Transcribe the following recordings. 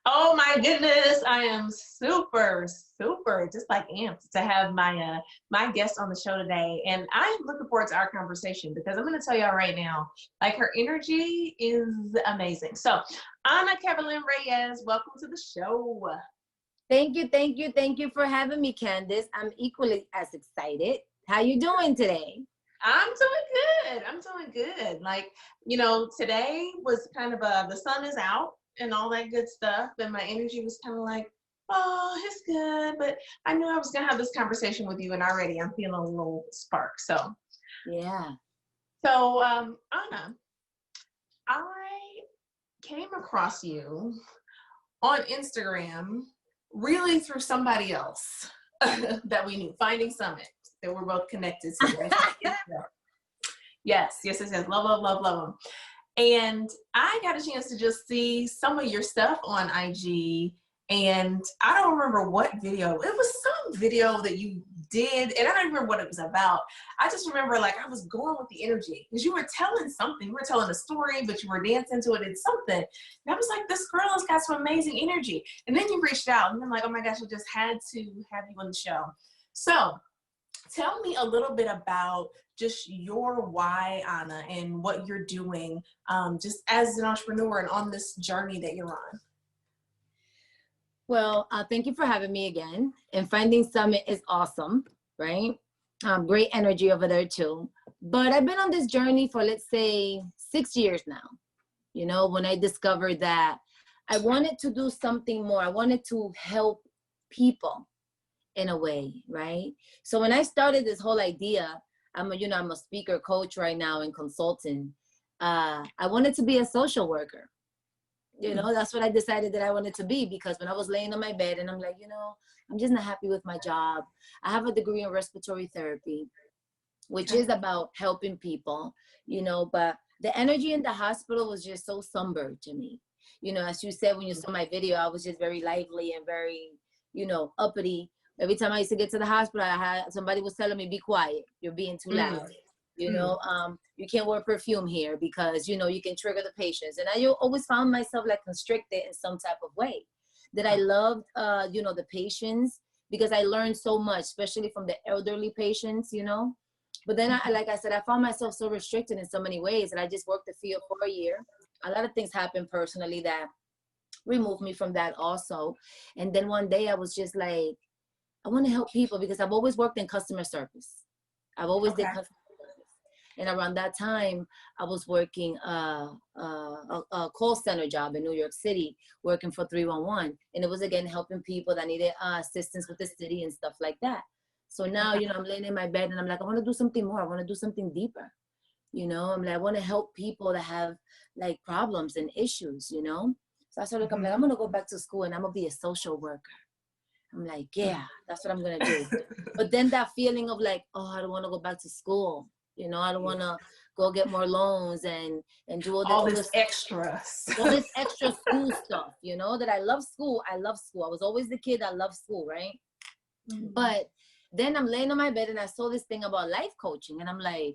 Oh my goodness, I am super, super just like amped to have my guest on the show today. And I'm looking forward to our conversation because I'm going to tell y'all right now, like her energy is amazing. So Anna Kevelin Reyes, welcome to the show. Thank you, thank you, thank you for having me, Candace. I'm equally as excited. How you doing today? I'm doing good. I'm doing good. Like, today was kind of the sun is out and all that good stuff. And my energy was kind of like, oh, it's good. But I knew I was going to have this conversation with you, and already I'm feeling a little spark. So, yeah. So, Anna, I came across you on Instagram really through somebody else that we knew, Finding Summit, that we're both connected to. Right? Yes. Love, love, love, love them. And I got a chance to just see some of your stuff on IG, and I don't remember what video. It was some video that you did, and I don't remember what it was about. I just remember like I was going with the energy because you were telling something. You were telling a story, but you were dancing to it and something. And I was like, this girl has got some amazing energy. And then you reached out, and I'm like, oh my gosh, I just had to have you on the show. So tell me a little bit about just your why, Anna, and what you're doing just as an entrepreneur and on this journey that you're on. Well, thank you for having me again. And Finding Summit is awesome, right? Great energy over there too. But I've been on this journey for, let's say, 6 years now. You know, when I discovered that I wanted to do something more. I wanted to help people in a way, right? So when I started this whole idea, I'm a speaker, coach right now, and consultant. I wanted to be a social worker. You know, that's what I decided that I wanted to be, because when I was laying on my bed and I'm like, I'm just not happy with my job. I have a degree in respiratory therapy, which is about helping people, but the energy in the hospital was just so somber to me. As you said, when you saw my video, I was just very lively and very, uppity. Every time I used to get to the hospital, somebody was telling me, be quiet, you're being too loud. You can't wear perfume here because, you can trigger the patients. And I always found myself like constricted in some type of way. That I loved, the patients, because I learned so much, especially from the elderly patients, But then, like I said, I found myself so restricted in so many ways, and I just worked the field for a year. A lot of things happened personally that removed me from that also. And then one day I was just like, I want to help people, because I've always worked in customer service. I've always did customer service. And around that time, I was working a call center job in New York City, working for 311. And it was, again, helping people that needed assistance with the city and stuff like that. So now, I'm laying in my bed and I'm like, I want to do something more. I want to do something deeper. I'm like, I want to help people that have like problems and issues, So I started coming, like, I'm going to go back to school and I'm going to be a social worker. I'm like, yeah, that's what I'm going to do. But then that feeling of like, oh, I don't want to go back to school. I don't want to go get more loans and do all this extra school stuff, that I love school. I love school. I was always the kid that loved school, right? Mm-hmm. But then I'm laying on my bed and I saw this thing about life coaching. And I'm like,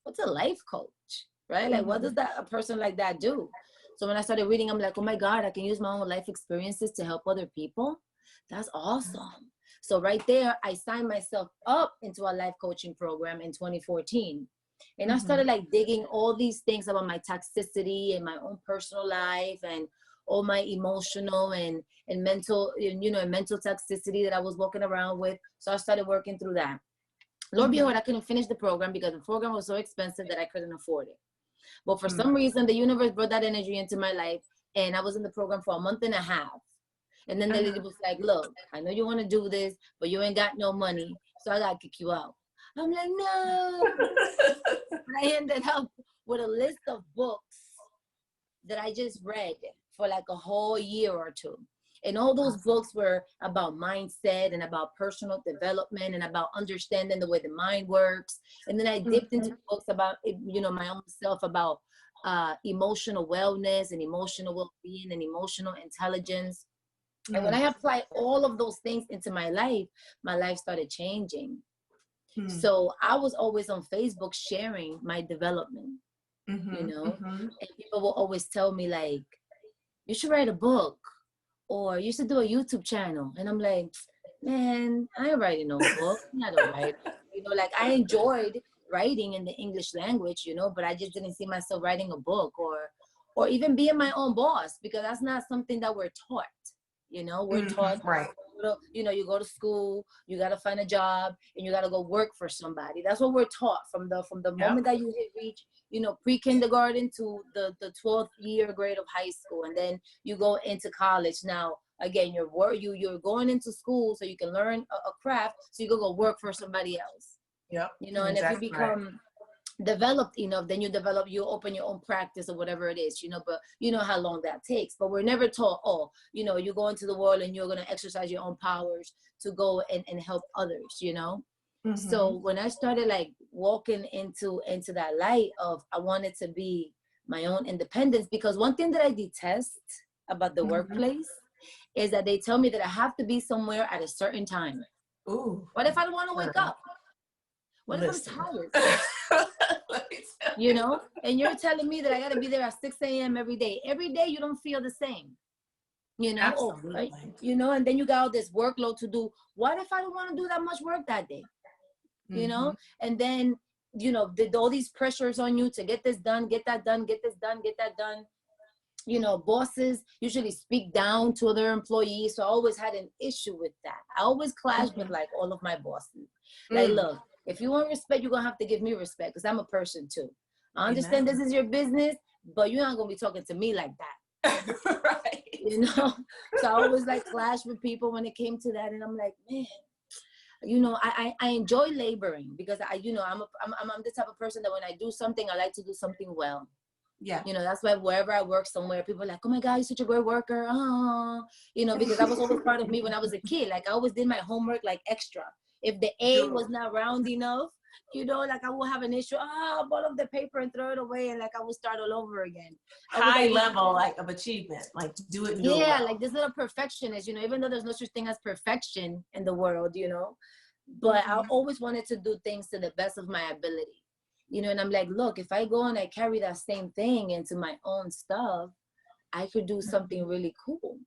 what's a life coach, right? Like, what does a person like that do? So when I started reading, I'm like, oh my God, I can use my own life experiences to help other people. That's awesome. So right there, I signed myself up into a life coaching program in 2014. And I started like digging all these things about my toxicity and my own personal life and all my emotional and mental, and mental toxicity that I was walking around with. So I started working through that. Lord behold, I couldn't finish the program because the program was so expensive that I couldn't afford it. But for some reason, the universe brought that energy into my life. And I was in the program for a month and a half. And then the lady was like, look, I know you want to do this, but you ain't got no money, so I got to kick you out. I'm like, no. I ended up with a list of books that I just read for like a whole year or two. And all those books were about mindset and about personal development and about understanding the way the mind works. And then I dipped into books about, my own self, about emotional wellness and emotional well-being and emotional intelligence. And when I applied all of those things into my life started changing. So I was always on Facebook sharing my development, and people will always tell me like, you should write a book. or you should do a YouTube channel. And I'm like, man, I ain't writing no book. I'm not a writer. You know, like I enjoyed writing in the English language, you know, but I just didn't see myself writing a book or even being my own boss, because that's not something that we're taught. You know, we're taught, right. you know, you go to school, you got to find a job, and you got to go work for somebody. That's what we're taught from the moment that you reach, you know, pre-kindergarten to the 12th year grade of high school, and then you go into college. Now, again, you're going into school so you can learn a craft, so you can go work for somebody else. Yep. You know, and exactly if you become developed enough, then you open your own practice or whatever it is, you know, but you know how long that takes. But we're never taught, oh, you know, you go into the world and you're going to exercise your own powers to go and help others, you know. So when I started like walking into that light of I wanted to be my own independence, because one thing that I detest about the workplace is that they tell me that I have to be somewhere at a certain time. Ooh. What if I don't want to wake up? What if I'm tired? You know, and you're telling me that I got to be there at 6 a.m. every day. Every day you don't feel the same, you know. Absolutely. You know, and then you got all this workload to do. What if I don't want to do that much work that day? You know, and then, you know, all these pressures on you to get this done, get that done, get this done, get that done. You know, bosses usually speak down to their employees. So I always had an issue with that. I always clashed with like all of my bosses. Like, look, if you want respect, you're going to have to give me respect, because I'm a person too. I understand this is your business, but you're not going to be talking to me like that. Right. You know? So I always like clash with people when it came to that. And I'm like, man, you know, I enjoy laboring, because I'm the type of person that when I do something, I like to do something well. Yeah. You know, that's why wherever I work somewhere, people are like, oh my God, you're such a great worker. Oh, you know, because that was always part of me when I was a kid. Like I always did my homework like extra. If the A was not round enough, you know, like I will have an issue. Ball up the paper and throw it away, and like I will start all over again. High level like of achievement, like do it. Yeah, like this little perfectionist, you know, even though there's no such thing as perfection in the world, you know, but I always wanted to do things to the best of my ability. You know, and I'm like, look, if I go and I carry that same thing into my own stuff, I could do something really cool,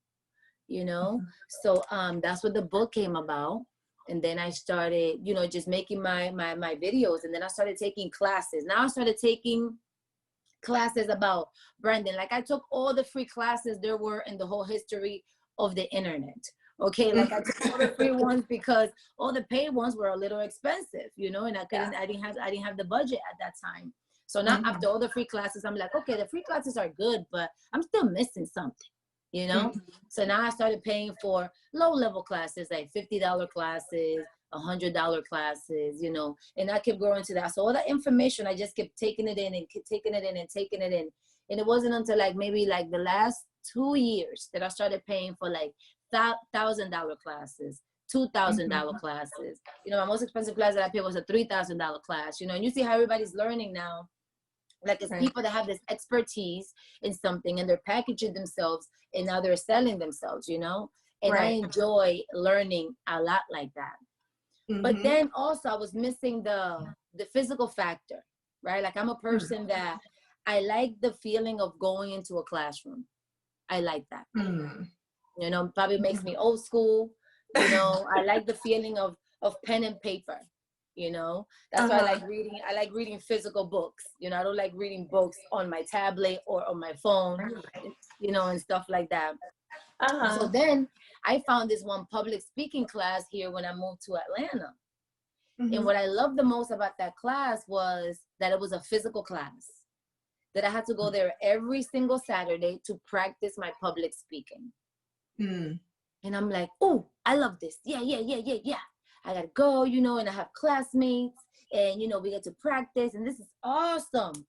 you know? So that's what the book came about. And then I started, you know, just making my videos. And then I started taking classes. Now I started taking classes about branding. Like I took all the free classes there were in the whole history of the internet. Okay, like I took all the free ones because all the paid ones were a little expensive, you know, and I didn't have the budget at that time. So now after all the free classes, I'm like, okay, the free classes are good, but I'm still missing something, you know? So now I started paying for low-level classes, like $50 classes, $100 classes, you know, and I kept growing to that. So all that information, I just kept taking it in and taking it in and taking it in. And it wasn't until like maybe like the last 2 years that I started paying for like $1,000 classes, $2,000 classes. You know, my most expensive class that I paid was a $3,000 class, you know, and you see how everybody's learning now. Like it's people that have this expertise in something and they're packaging themselves and now they're selling themselves, you know, and I enjoy learning a lot like that. But then also I was missing the physical factor, right? Like I'm a person that I like the feeling of going into a classroom. I like that. You know, probably makes me old school. You know, I like the feeling of pen and paper. You know, that's why I like reading. I like reading physical books. You know, I don't like reading books on my tablet or on my phone, you know, and stuff like that. So then I found this one public speaking class here when I moved to Atlanta. And what I loved the most about that class was that it was a physical class, that I had to go there every single Saturday to practice my public speaking. And I'm like, oh, I love this. Yeah. I gotta go, you know, and I have classmates and, you know, we get to practice and this is awesome.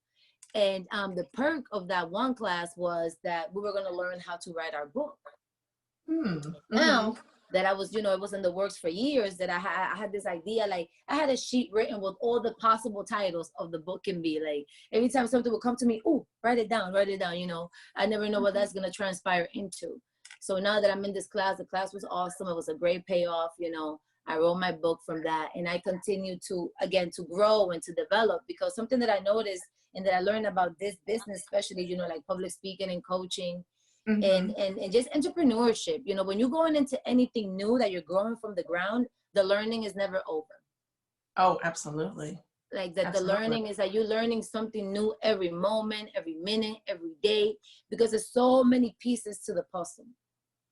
And the perk of that one class was that we were gonna learn how to write our book. Now that I was, you know, it was in the works for years, that I had this idea, like I had a sheet written with all the possible titles of the book can be. Like every time something would come to me, oh, write it down, you know. I never know what that's gonna transpire into. So now that I'm in this class, the class was awesome. It was a great payoff, you know. I wrote my book from that, and I continue to grow and to develop, because something that I noticed and that I learned about this business, especially, you know, like public speaking and coaching, and just entrepreneurship. You know, when you're going into anything new that you're growing from the ground, the learning is never over. Oh, absolutely. Like that, Absolutely. the learning is that you're learning something new every moment, every minute, every day, because there's so many pieces to the puzzle.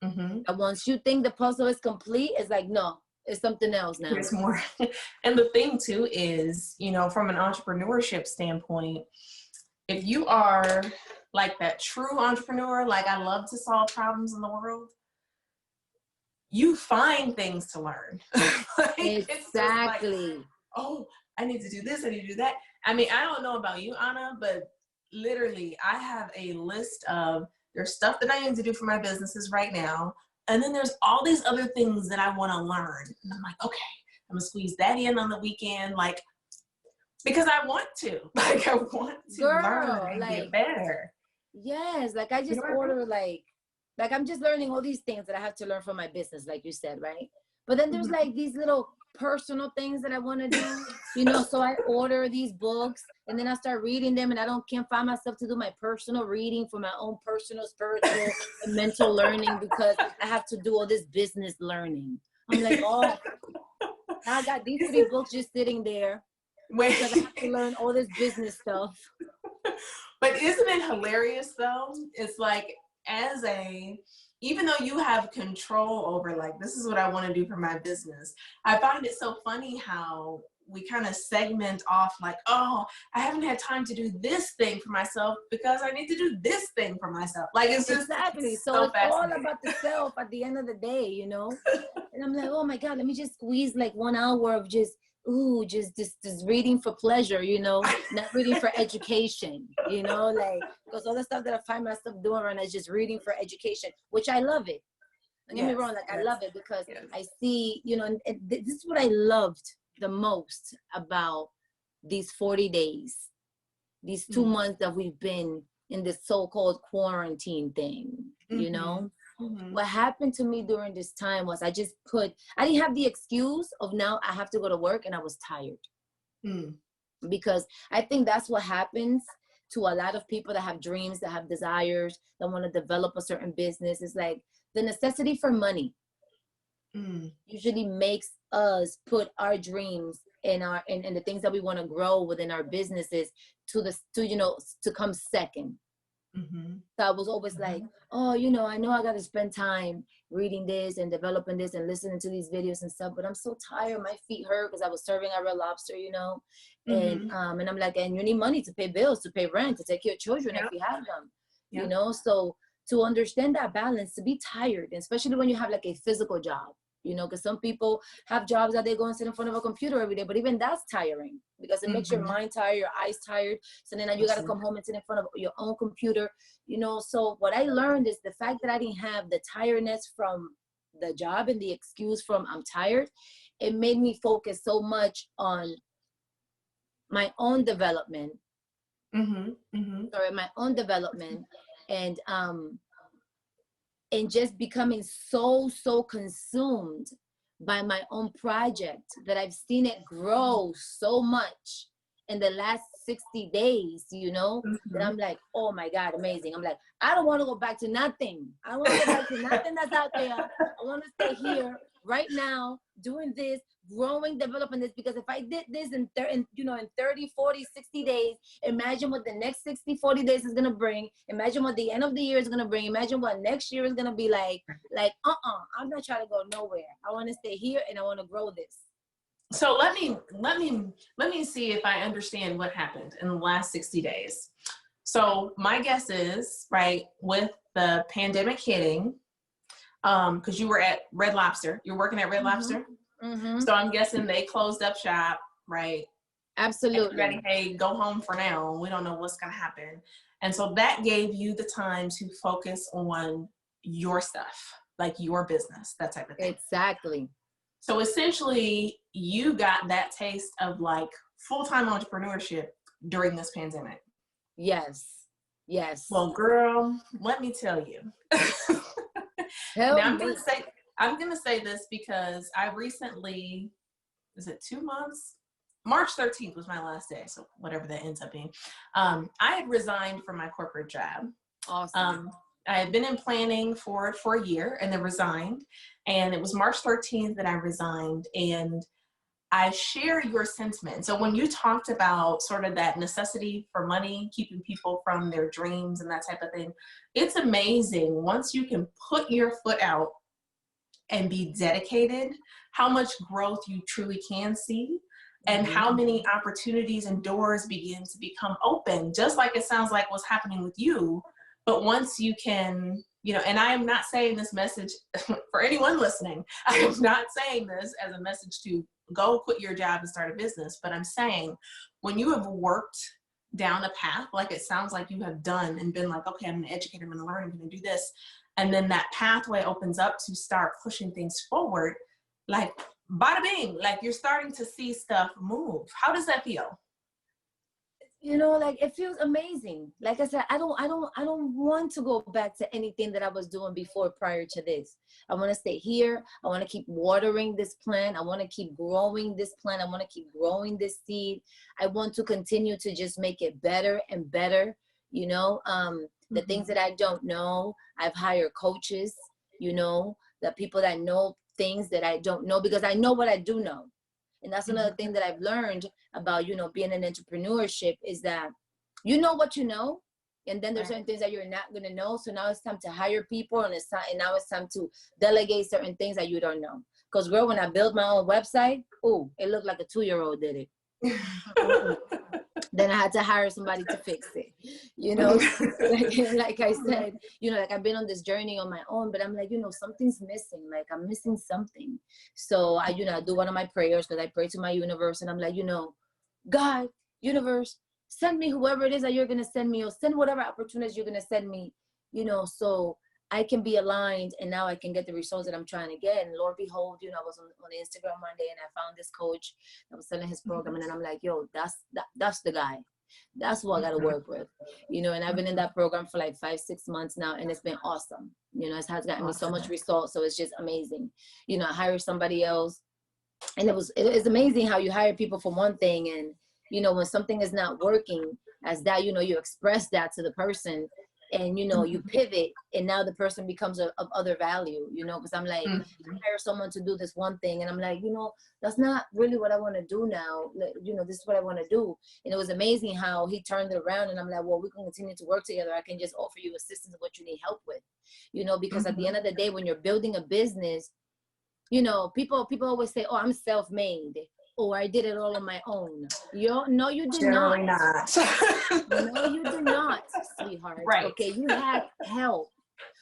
And once you think the puzzle is complete, it's like, no, it's something else now. There's more. And the thing too is, you know, from an entrepreneurship standpoint, if you are like that true entrepreneur, like I love to solve problems in the world, you find things to learn. Like, exactly. like, oh, I need to do this, I need to do that. I mean, I don't know about you, Anna, but literally I have a list of there's stuff that I need to do for my businesses right now. And then there's all these other things that I want to learn. And I'm like, okay, I'm gonna squeeze that in on the weekend, like, because I want to. Like, I want to learn and like, get better. Yes, like I just order like I'm just learning all these things that I have to learn for my business, like you said, right? But then there's like these little personal things that I want to do, you know, so I order these books and then I start reading them and can't find myself to do my personal reading for my own personal, spiritual, and mental learning because I have to do all this business learning. I'm like, oh, I got these 3 books just sitting there because I have to learn all this business stuff. But isn't it hilarious though? It's like, even though you have control over like, this is what I want to do for my business, I find it so funny how we kind of segment off like, oh, I haven't had time to do this thing for myself because I need to do this thing for myself. Like, it's just exactly. So it's all about the self at the end of the day, you know? And I'm like, oh my God, let me just squeeze like 1 hour of just reading for pleasure, you know, not reading for education, you know, like, because all the stuff that I find myself doing right now is just reading for education, which I love it. Don't get me wrong, like I love it because I see, you know, and this is what I loved the most about these 40 days, these 2 months that we've been in this so-called quarantine thing, you know? What happened to me during this time was I didn't have the excuse of now I have to go to work and I was tired. Because I think that's what happens to a lot of people that have dreams, that have desires, that want to develop a certain business. It's like the necessity for money usually makes us put our dreams and the things that we want to grow within our businesses to come second. So I was always like, oh, you know I got to spend time reading this and developing this and listening to these videos and stuff, but I'm so tired, my feet hurt because I was serving at Red Lobster, you know, and I'm like, and you need money to pay bills, to pay rent, to take care of children if you have them, you know. So to understand that balance, to be tired, especially when you have like a physical job, you know, because some people have jobs that they go and sit in front of a computer every day, but even that's tiring because it makes your mind tired, your eyes tired. So then you got to come home and sit in front of your own computer, you know. So what I learned is the fact that I didn't have the tiredness from the job and the excuse from I'm tired, it made me focus so much on my own development. My own development and just becoming so consumed by my own project that I've seen it grow so much in the last 60 days, you know, that I'm like, oh my God, amazing. I'm like, I don't want to go back to nothing. I don't want to go back to nothing that's out there. I want to stay here right now, doing this, growing, developing this, because if I did this in 30, 40, 60 days, imagine what the next 60, 40 days is going to bring. Imagine what the end of the year is going to bring. Imagine what next year is going to be like, I'm not trying to go nowhere. I want to stay here and I want to grow this. So let me see if I understand what happened in the last 60 days. So my guess is, right, with the pandemic hitting, because you were at Red Lobster, you're working at Red Lobster. So I'm guessing they closed up shop, right? Absolutely. Everybody, hey, go home for now. We don't know what's going to happen. And so that gave you the time to focus on your stuff, like your business, that type of thing. Exactly. So essentially, you got that taste of like full-time entrepreneurship during this pandemic. Yes. Well, girl, let me tell you. Now, I'm gonna say this because I recently, is it 2 months? March 13th was my last day, so whatever that ends up being. I had resigned from my corporate job. Awesome. I had been in planning for a year and then resigned. And it was March 13th that I resigned. And I share your sentiment. So when you talked about sort of that necessity for money, keeping people from their dreams and that type of thing, it's amazing once you can put your foot out and be dedicated, how much growth you truly can see and how many opportunities and doors begin to become open, just like it sounds like what's happening with you. But once you can, you know, and I am not saying this message for anyone listening, I am not saying this as a message to go quit your job and start a business, but I'm saying when you have worked down a path, like it sounds like you have done and been like, okay, I'm gonna educate, I'm gonna learn, I'm gonna do this. And then that pathway opens up to start pushing things forward, like bada bing, like you're starting to see stuff move. How does that feel? You know, like it feels amazing. Like I said, I don't want to go back to anything that I was doing before prior to this. I want to stay here. I want to keep watering this plant. I want to keep growing this plant. I want to keep growing this seed. I want to continue to just make it better and better. You know, the things that I don't know, I've hired coaches, you know, the people that know things that I don't know, because I know what I do know. And that's another thing that I've learned about, you know, being an entrepreneurship is that you know what you know, and then there's certain things that you're not going to know. So now it's time to hire people, and now it's time to delegate certain things that you don't know. Because girl, when I built my own website, oh, it looked like a 2-year-old did it. Then I had to hire somebody to fix it, you know. like I said, you know, like I've been on this journey on my own, but I'm like, you know, something's missing. Like I'm missing something. So I, you know, I do one of my prayers because I pray to my universe, and I'm like, you know, God, universe, send me whoever it is that you're going to send me, or send whatever opportunities you're going to send me, you know, so I can be aligned, and now I can get the results that I'm trying to get. And Lord behold, you know, I was on Instagram one day and I found this coach that was selling his program, and then I'm like, yo, that's the guy. That's who I got to work with, you know. And I've been in that program for like 5-6 months now, and it's been awesome. You know, it has gotten me so much results. So it's just amazing. You know, I hired somebody else, and it's amazing how you hire people for one thing, and you know, when something is not working as that, you know, you express that to the person, and you know, you pivot, and now the person becomes of other value, you know. Because I'm like, I hire someone to do this one thing, and I'm like, you know, that's not really what I want to do now. You know, this is what I want to do. And it was amazing how he turned it around, and I'm like, well, we can continue to work together. I can just offer you assistance of what you need help with, you know. Because at the end of the day, when you're building a business, you know, people always say, oh, I'm self-made. Oh, I did it all on my own. No, you did Generally not. No, you did not, sweetheart. Right. Okay, you had help.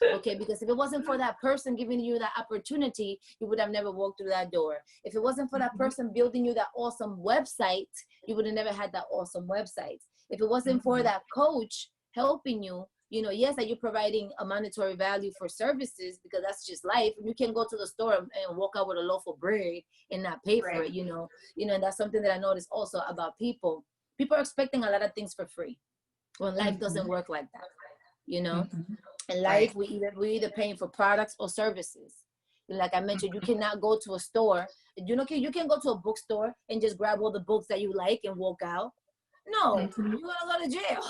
Okay, because if it wasn't for that person giving you that opportunity, you would have never walked through that door. If it wasn't for that person building you that awesome website, you would have never had that awesome website. If it wasn't for that coach helping you, you know, yes, that you're providing a monetary value for services, because that's just life. You can go to the store and walk out with a loaf of bread and not pay for it, you know. And that's something that I noticed also about people. People are expecting a lot of things for free when life doesn't work like that, you know. In life, we either paying for products or services. Like I mentioned, you cannot go to a store. You know, you can go to a bookstore and just grab all the books that you like and walk out. No, you're gonna go to jail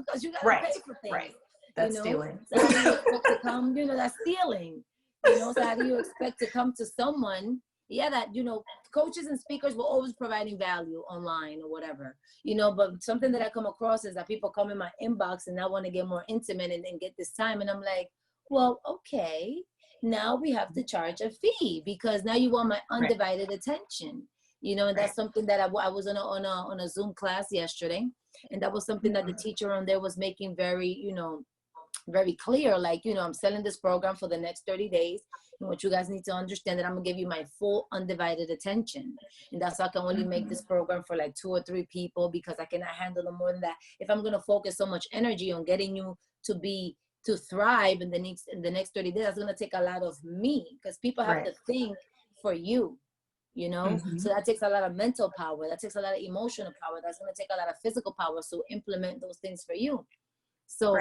because you gotta pay for things. Right. That's stealing. So how do you expect to come? You know, that's stealing. You know, so how do you expect to come to someone? Yeah, that, you know, coaches and speakers were always providing value online or whatever, you know, but something that I come across is that people come in my inbox and I want to get more intimate and get this time. And I'm like, well, okay, now we have to charge a fee because now you want my undivided attention, you know. And that's something that I was on a Zoom class yesterday. And that was something that the teacher on there was making very, you know, very clear, like, you know, I'm selling this program for the next 30 days. And what you guys need to understand that I'm gonna give you my full undivided attention. And that's how I can only make this program for like 2 or 3 people, because I cannot handle them more than that. If I'm gonna focus so much energy on getting you to thrive in the next 30 days, that's gonna take a lot of me, because people have to think for you. You know, so that takes a lot of mental power. That takes a lot of emotional power. That's going to take a lot of physical power. So implement those things for you. So,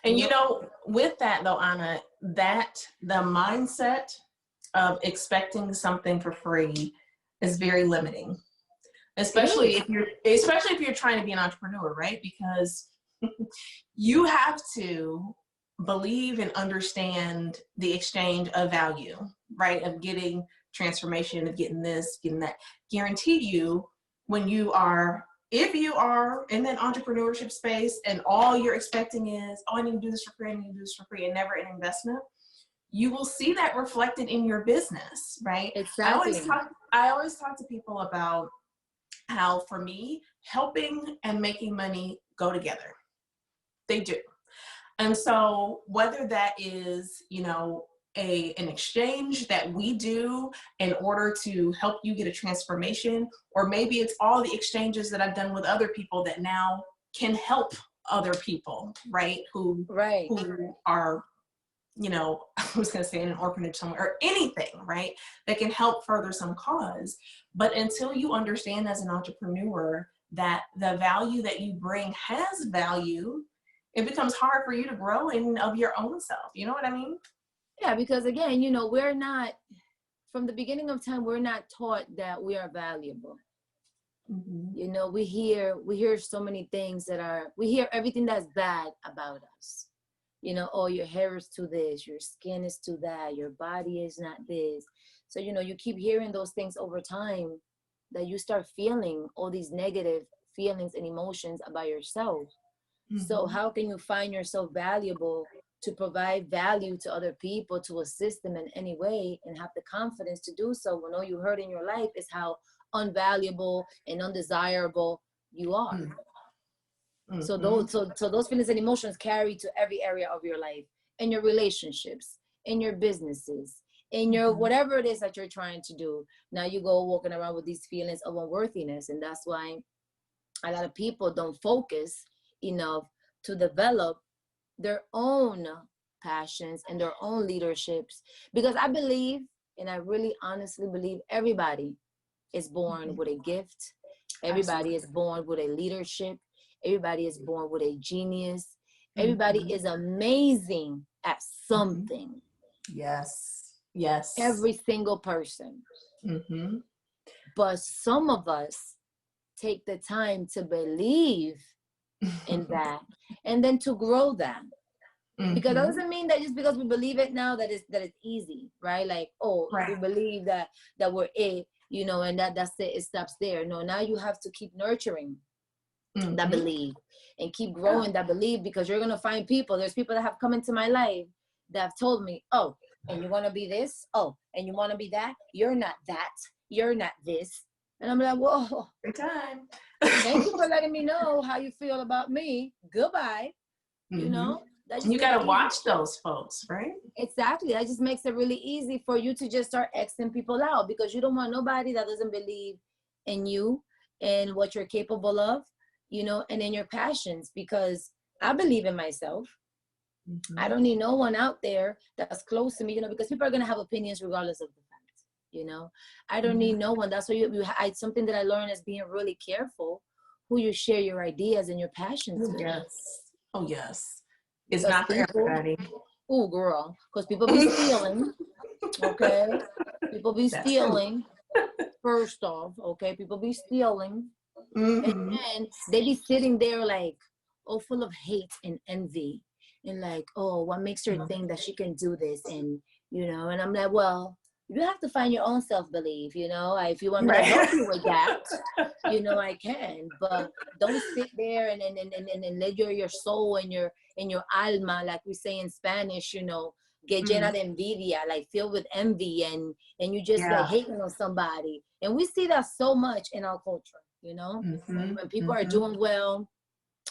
and you know, with that though, Anna, that the mindset of expecting something for free is very limiting, especially if you're trying to be an entrepreneur, right? Because you have to believe and understand the exchange of value, right? Of getting transformation, of getting this, getting that. Guarantee you, when you are, if you are in that entrepreneurship space and all you're expecting is, oh, I need to do this for free, I need to do this for free, and never an investment, you will see that reflected in your business, right? Exactly. I always talk to people about how, for me, helping and making money go together. They do. And so whether that is, you know, an exchange that we do in order to help you get a transformation, or maybe it's all the exchanges that I've done with other people that now can help other people, right? Who are, you know, I was going to say in an orphanage somewhere, or anything, right, that can help further some cause. But until you understand as an entrepreneur that the value that you bring has value, it becomes hard for you to grow in of your own self. You know what I mean? Yeah, because again, you know, we're not, from the beginning of time, we're not taught that we are valuable. Mm-hmm. You know, we hear so many things we hear everything that's bad about us. You know, oh, your hair is to this, your skin is to that, your body is not this. So, you know, you keep hearing those things over time, that you start feeling all these negative feelings and emotions about yourself. Mm-hmm. So how can you find yourself valuable to provide value to other people, to assist them in any way, and have the confidence to do so when all you heard in your life is how unvaluable and undesirable you are? Mm-hmm. So those feelings and emotions carry to every area of your life, in your relationships, in your businesses, in your whatever it is that you're trying to do. Now you go walking around with these feelings of unworthiness, and that's why a lot of people don't focus enough to develop their own passions and their own leaderships. Because I believe, and I really honestly believe, everybody is born with a gift. Everybody is born with a leadership. Everybody is born with a genius. Everybody is amazing at something. Yes. Every single person. But some of us take the time to believe in that and then to grow that. Because that doesn't mean that just because we believe it now that it's easy, right? Like, oh, we believe that we're it, you know, and that's it, it stops there. No, now you have to keep nurturing that belief and keep growing that belief, because you're gonna find there's people that have come into my life that have told me, oh, and you want to be this, oh, and you want to be that, you're not that, you're not this. And I'm like, whoa, good time. Thank you for letting me know how you feel about me. Goodbye. You know, you got to watch those folks, right? Exactly. That just makes it really easy for you to just start Xing people out, because you don't want nobody that doesn't believe in you and what you're capable of, you know, and in your passions. Because I believe in myself. I don't need no one out there that's close to me, you know, because people are going to have opinions regardless of the fact, you know. I don't need no one. That's why something that I learned is being really careful who you share your ideas and your passions with. Oh, yes. It's not for everybody. Oh, girl. Because people be stealing. Okay? People be stealing. First off, okay? People be stealing. And then they be sitting there like, oh, full of hate and envy. And like, oh, what makes her think that she can do this? And, you know, and I'm like, well, you have to find your own self-belief, you know. If you want me to help you with that, you know, I can. But don't sit there and let your soul and your alma, like we say in Spanish, you know, get llena de envidia, like filled with envy, and you just like hating on somebody. And we see that so much in our culture, you know. When people are doing well,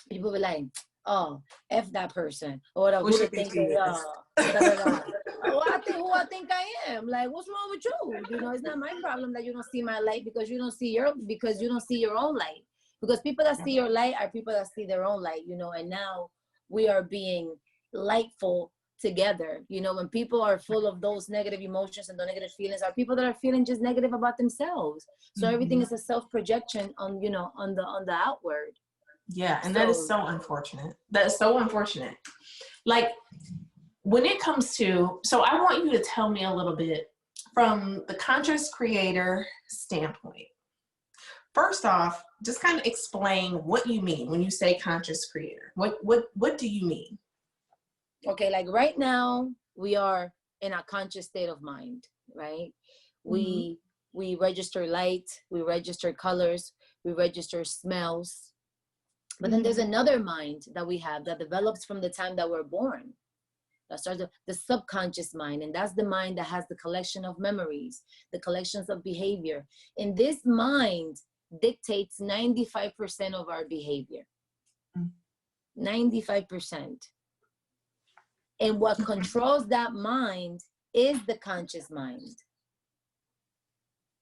people be like, oh, F that person, or whatever, who they think they are. Oh, I think I am. Like, what's wrong with you? You know, it's not my problem that you don't see my light, because you don't see your own light. Because people that see your light are people that see their own light, you know. And now we are being lightful together. You know, when people are full of those negative emotions and the negative feelings, are people that are feeling just negative about themselves. So everything is a self-projection on, you know, on the outward. Yeah, and that is so unfortunate. That is so unfortunate. Like, when it comes to, so I want you to tell me a little bit from the conscious creator standpoint. First off, just kind of explain what you mean when you say conscious creator. What do you mean? Okay, like right now we are in a conscious state of mind, right? Mm-hmm. We register light, we register colors, we register smells. But then there's Mm-hmm. another mind that we have that develops from the time that we're born. That starts the subconscious mind, and that's the mind that has the collection of memories, the collections of behavior. And this mind dictates 95% of our behavior. 95%. And what controls that mind is the conscious mind.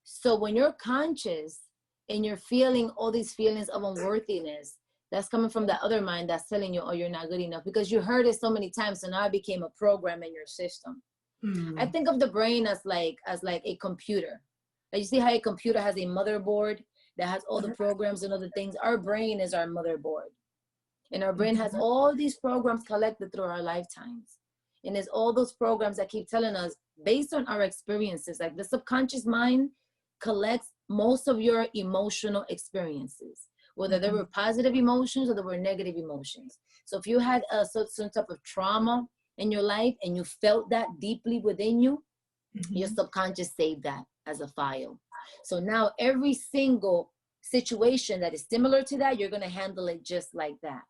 So when you're conscious and you're feeling all these feelings of unworthiness, that's coming from the other mind that's telling you, oh, you're not good enough, because you heard it so many times. So now it became a program in your system. I think of the brain as like a computer. Like, you see how a computer has a motherboard that has all the programs and other things. Our brain is our motherboard. And our brain has all these programs collected through our lifetimes. And it's all those programs that keep telling us, based on our experiences, like the subconscious mind collects most of your emotional experiences, whether they were positive emotions or they were negative emotions. So if you had some type of trauma in your life and you felt that deeply within you, your subconscious saved that as a file. So now every single situation that is similar to that, you're going to handle it just like that.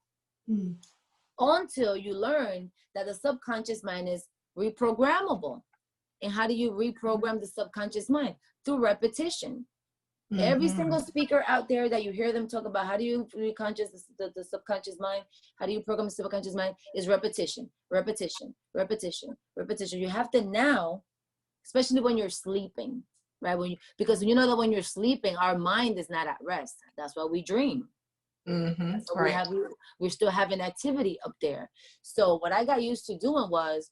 Until you learn that the subconscious mind is reprogrammable. And how do you reprogram the subconscious mind? Through repetition. Every single speaker out there that you hear them talk about, how do you reconscious the subconscious mind? How do you program the subconscious mind? Is repetition, repetition, repetition, repetition. You have to now, especially when you're sleeping, right? Because you know that when you're sleeping, our mind is not at rest. That's why we dream. So Right. we're still having activity up there. So what I got used to doing was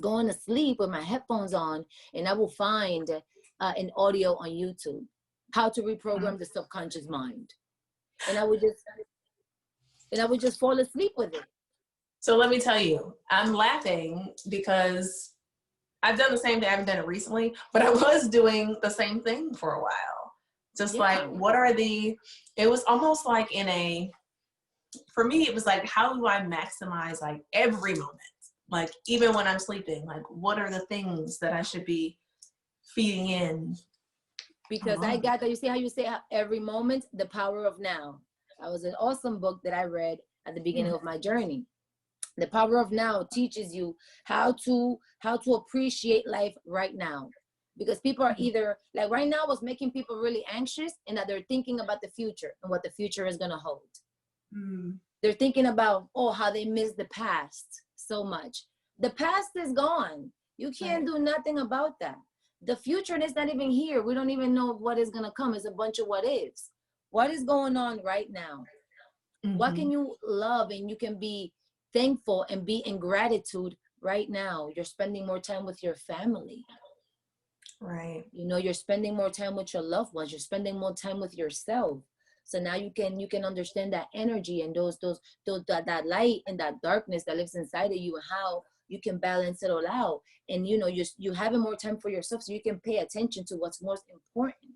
going to sleep with my headphones on, and I will find an audio on YouTube, how to reprogram the subconscious mind, and I would just fall asleep with it. So let me tell you, I'm laughing because I've done the same thing. I haven't done it recently, but I was doing the same thing for a while. Just like, it was almost like for me, it was like, how do I maximize like every moment? Like, even when I'm sleeping, like, what are the things that I should be feeding in? Because I got that. You see how you say every moment, the power of now. That was an awesome book that I read at the beginning of my journey. The power of now teaches you how to appreciate life right now. Because people are either like, right now what's making people really anxious, and that they're thinking about the future and what the future is going to hold. They're thinking about, how they miss the past so much. The past is gone. You can't do nothing about that. The future is not even here. We don't even know what is going to come. It's a bunch of what ifs. What is going on right now? What can you love and you can be thankful and be in gratitude right now? You're spending more time with your family. Right. You're spending more time with your loved ones. You're spending more time with yourself. So now you can understand that energy and that light and that darkness that lives inside of you, and how you can balance it all out. And you're having more time for yourself, so you can pay attention to what's most important.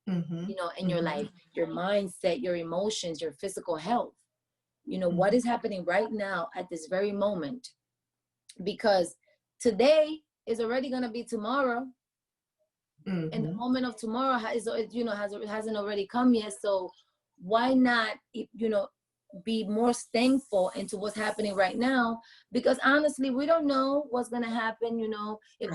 In your life, your mindset, your emotions, your physical health. What is happening right now at this very moment, because today is already going to be tomorrow. And the moment of tomorrow hasn't already come yet. So why not, be more thankful into what's happening right now? Because honestly, we don't know what's gonna happen. If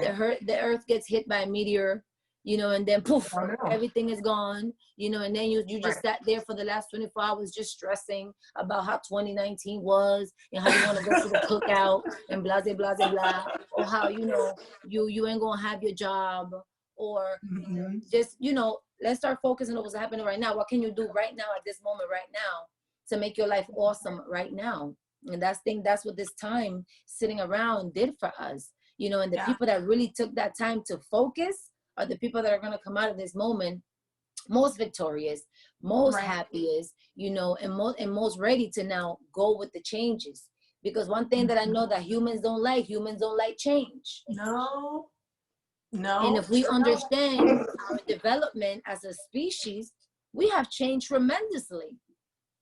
the earth gets hit by a meteor, and then poof, everything is gone. And then you just sat there for the last 24 hours just stressing about how 2019 was, and how you want to go to the cookout and blah blah blah blah, or how you ain't gonna have your job. Or just, let's start focusing on what's happening right now. What can you do right now at this moment right now to make your life awesome right now? And that's what this time sitting around did for us. And the people that really took that time to focus are the people that are going to come out of this moment most victorious, most happiest, and most ready to now go with the changes. Because one thing that I know that humans don't like change. No. And if we understand our development as a species, we have changed tremendously.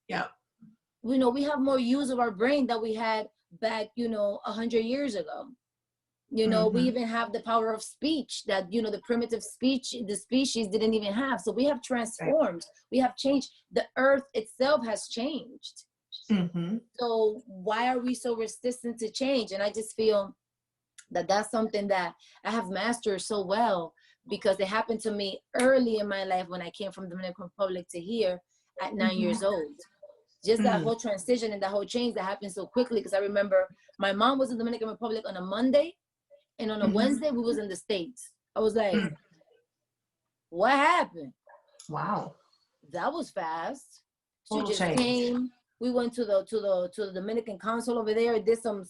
Yeah. We have more use of our brain than we had back, 100 years ago. We even have the power of speech that, the primitive speech, the species didn't even have. So we have transformed, we have changed. The earth itself has changed. So why are we so resistant to change? And I just feel that that's something that I have mastered so well, because it happened to me early in my life when I came from the Dominican Republic to here at 9 years old. Just that whole transition and that whole change that happened so quickly. Because I remember my mom was in the Dominican Republic on a Monday, and on a Wednesday we was in the States. I was like, what happened? Wow, that was fast. She total just change. came. We went to the Dominican consul over there, did some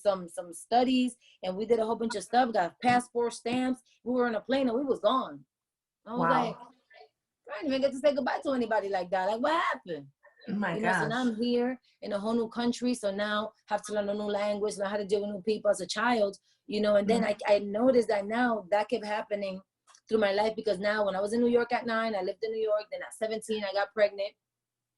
studies, and we did a whole bunch of stuff, got passport stamps. We were on a plane and we was gone. I was like, I didn't even get to say goodbye to anybody like that. Like, what happened? Oh my gosh. So now I'm here in a whole new country. So now have to learn a new language, learn how to deal with new people as a child, and then I noticed that now that kept happening through my life, because now when I was in New York at 9, I lived in New York. Then at 17, I got pregnant.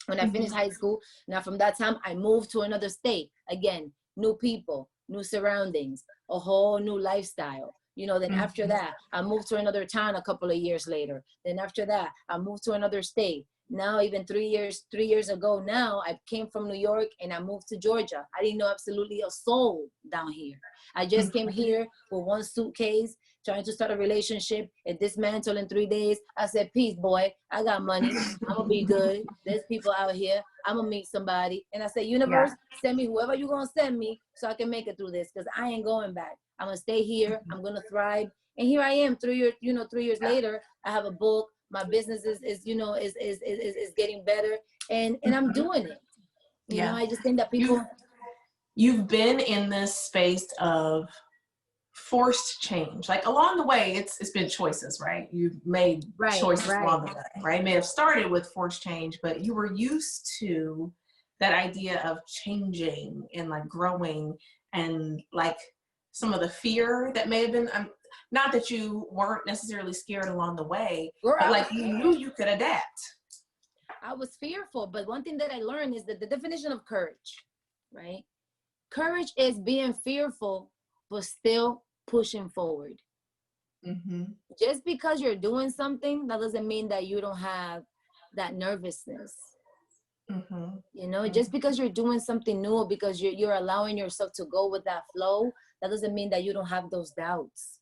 When I finished high school, now from that time, I moved to another state. Again, new people, new surroundings, a whole new lifestyle. Then after that, I moved to another town a couple of years later. Then after that, I moved to another state. Now, even 3 years ago now, I came from New York and I moved to Georgia. I didn't know absolutely a soul down here. I just came here with one suitcase, trying to start a relationship. It dismantled in 3 days. I said, peace, boy. I got money. I'm going to be good. There's people out here. I'm going to meet somebody. And I said, universe, send me whoever you're going to send me so I can make it through this, because I ain't going back. I'm going to stay here. I'm going to thrive. And here I am 3 years, 3 years later. I have a book. My business is getting better, and I'm doing it. I just think that people. You've been in this space of forced change. Like along the way, it's been choices, right? You've made choices along the way, right? It may have started with forced change, but you were used to that idea of changing and like growing, and like some of the fear that may have been. Not that you weren't necessarily scared along the way, but like you knew you could adapt. I was fearful, but one thing that I learned is that the definition of courage, right? Courage is being fearful, but still pushing forward. Just because you're doing something, that doesn't mean that you don't have that nervousness. Just because you're doing something new, because you're allowing yourself to go with that flow, that doesn't mean that you don't have those doubts.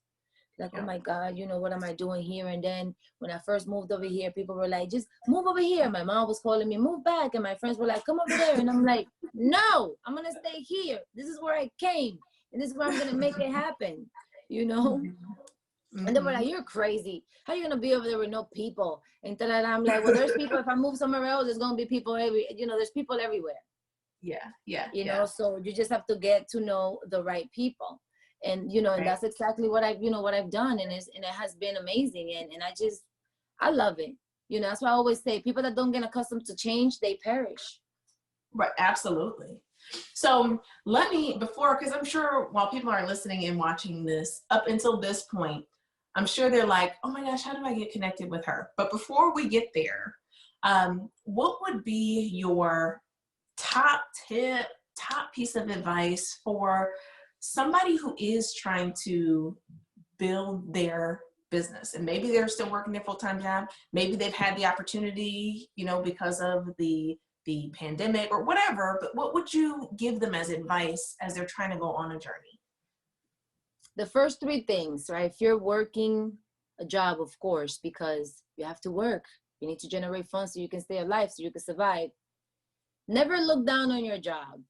Like, oh my God, what am I doing here? And then when I first moved over here, people were like, just move over here. My mom was calling me, move back. And my friends were like, come over there. And I'm like, no, I'm going to stay here. This is where I came. And this is where I'm going to make it happen, And they were like, you're crazy. How are you going to be over there with no people? And then I'm like, well, there's people. If I move somewhere else, there's going to be people there's people everywhere. So you just have to get to know the right people. And and that's exactly what I've done, and it has been amazing, and I love it. That's why I always say, people that don't get accustomed to change, they perish. Right, absolutely. So let me, because I'm sure while people are listening and watching this up until this point, I'm sure they're like, oh my gosh, how do I get connected with her? But before we get there, what would be your top tip, top piece of advice for somebody who is trying to build their business, and maybe they're still working their full-time job, maybe they've had the opportunity, because of the pandemic or whatever, but what would you give them as advice as they're trying to go on a journey? The first 3 things, right? If you're working a job, of course, because you have to work, you need to generate funds so you can stay alive, so you can survive. Never look down on your job.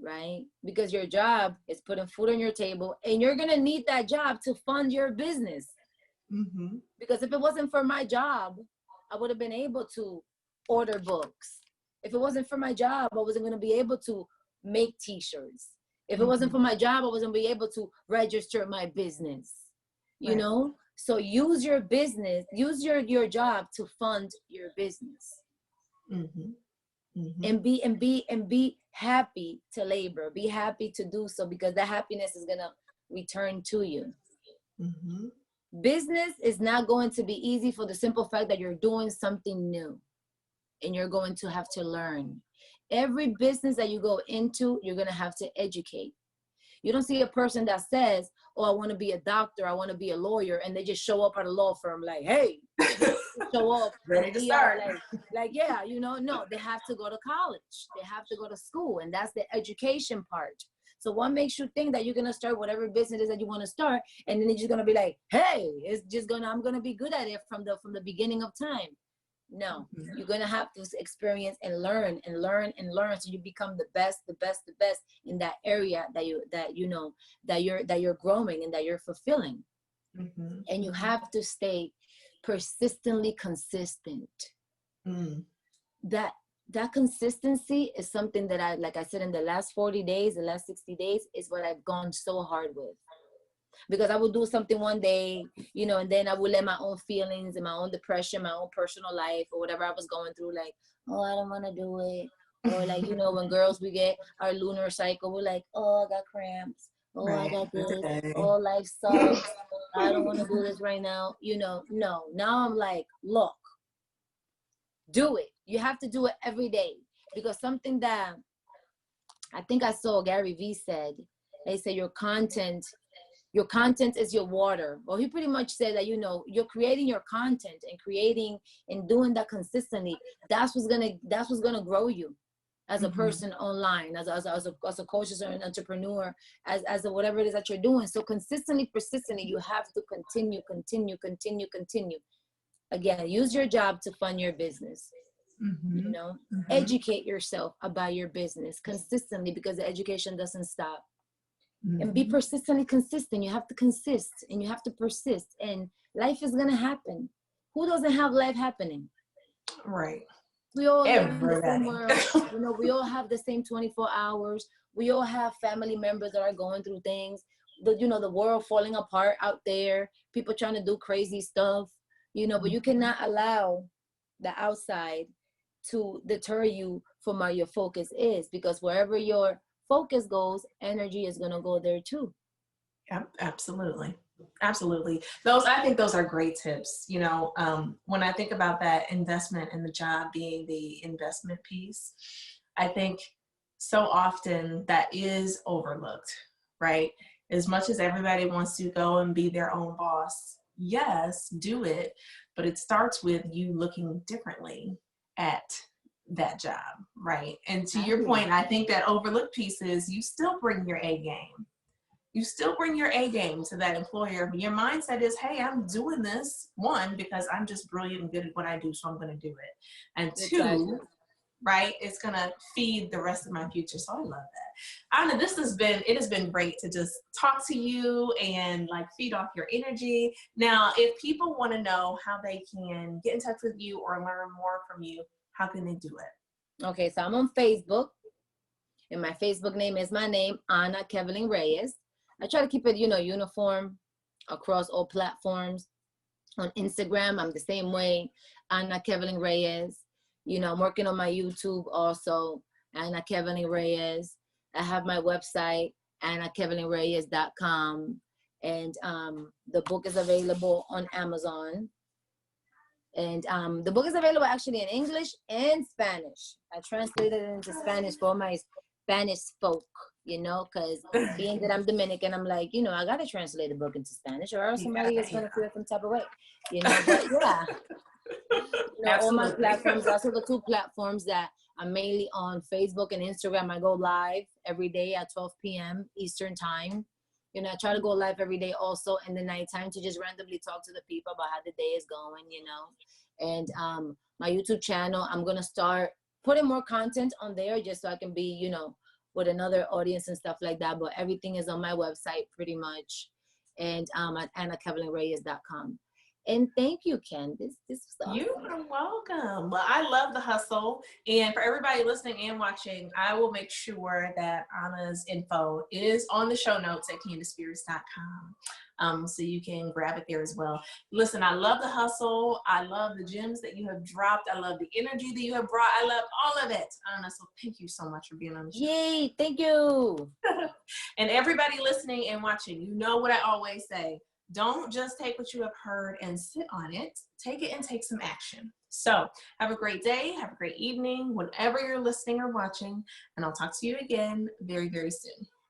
Right? Because your job is putting food on your table, and you're going to need that job to fund your business. Because if it wasn't for my job, I would have been able to order books. If it wasn't for my job, I wasn't going to be able to make t-shirts. If it wasn't for my job, I wasn't be able to register my business. So use your business, use your job to fund your business. And be happy to labor. Be happy to do so, because that happiness is gonna return to you. Business is not going to be easy for the simple fact that you're doing something new, and you're going to have to learn. Every business that you go into, you're gonna have to educate. You don't see a person that says, oh, I want to be a doctor, I want to be a lawyer, and they just show up at a law firm like, hey, show up Ready to start. yeah, no, they have to go to college, they have to go to school, and that's the education part. So what makes you think that you're gonna start whatever business it is that you want to start, and then it's just gonna be like, hey, I'm gonna be good at it from the beginning of time? No, you're gonna have to experience and learn and learn and learn, so you become the best in that area that you're growing and that you're fulfilling. And you have to stay persistently consistent. That consistency is something that I, like I said, in the last 40 days, the last 60 days is what I've gone so hard with. Because I would do something one day, and then I would let my own feelings and my own depression, my own personal life, or whatever I was going through, like, oh, I don't want to do it. Or like, when girls, we get our lunar cycle, we're like, oh, I got cramps. Oh, right. I got this. Oh, life sucks. I don't want to do this right now. No. Now I'm like, look, do it. You have to do it every day. Because something that I think I saw Gary Vee said, they say your content is your water. Well, he pretty much said that, you're creating your content and creating and doing that consistently. That's what's gonna grow you as a person online, as a coach, as an entrepreneur, as a whatever it is that you're doing. So persistently, you have to continue. Again, use your job to fund your business. Educate yourself about your business consistently, because the education doesn't stop. And be persistently consistent. You have to consist and you have to persist, and life is gonna happen. Who doesn't have life happening? Right. We all live in the same world. We all have the same 24 hours. We all have family members that are going through things. The world falling apart out there. People trying to do crazy stuff. But you cannot allow the outside to deter you from where your focus is, because wherever your focus goes, energy is going to go there too. Yeah, absolutely. I think those are great tips. When I think about that investment in the job being the investment piece, I think so often that is overlooked, right? As much as everybody wants to go and be their own boss, yes, do it, but it starts with you looking differently at that job, right? And to your point, I think that overlooked piece is you still bring your A game. You still bring your A game to that employer. Your mindset is, hey, I'm doing this, one, because I'm just brilliant and good at what I do, so I'm going to do it. And two, right, it's going to feed the rest of my future. So I love that. Anna, it has been great to just talk to you and feed off your energy. Now, if people want to know how they can get in touch with you or learn more from you, how can they do it? Okay, so I'm on Facebook, and my Facebook name is my name, Anna Kevelin Reyes. I try to keep it, uniform across all platforms. On Instagram, I'm the same way, Anna Kevelin Reyes. I'm working on my YouTube also, Anna Kevelin Reyes. I have my website, AnnaKevelinReyes.com. And the book is available on Amazon. And the book is available actually in English and Spanish. I translated it into Spanish for my Spanish folk, because being that I'm Dominican, I'm like, I got to translate the book into Spanish, or else somebody is going to feel some type of way, but yeah. All my platforms, also the two platforms that I'm mainly on, Facebook and Instagram, I go live every day at 12 p.m. Eastern time. I try to go live every day also in the nighttime to just randomly talk to the people about how the day is going, And my YouTube channel, I'm going to start putting more content on there just so I can be, with another audience and stuff like that. But everything is on my website pretty much. And at AnnaKevelinReyes.com. And thank you, Ken. This was awesome. You are welcome. Well, I love the hustle. And for everybody listening and watching, I will make sure that Anna's info is on the show notes at CandaceSpirits.com. So you can grab it there as well. Listen, I love the hustle. I love the gems that you have dropped. I love the energy that you have brought. I love all of it, Anna. So thank you so much for being on the show. Yay, thank you. And everybody listening and watching, you know what I always say. Don't just take what you have heard and sit on it. Take it and take some action. So have a great day. Have a great evening, whenever you're listening or watching. And I'll talk to you again very, very soon.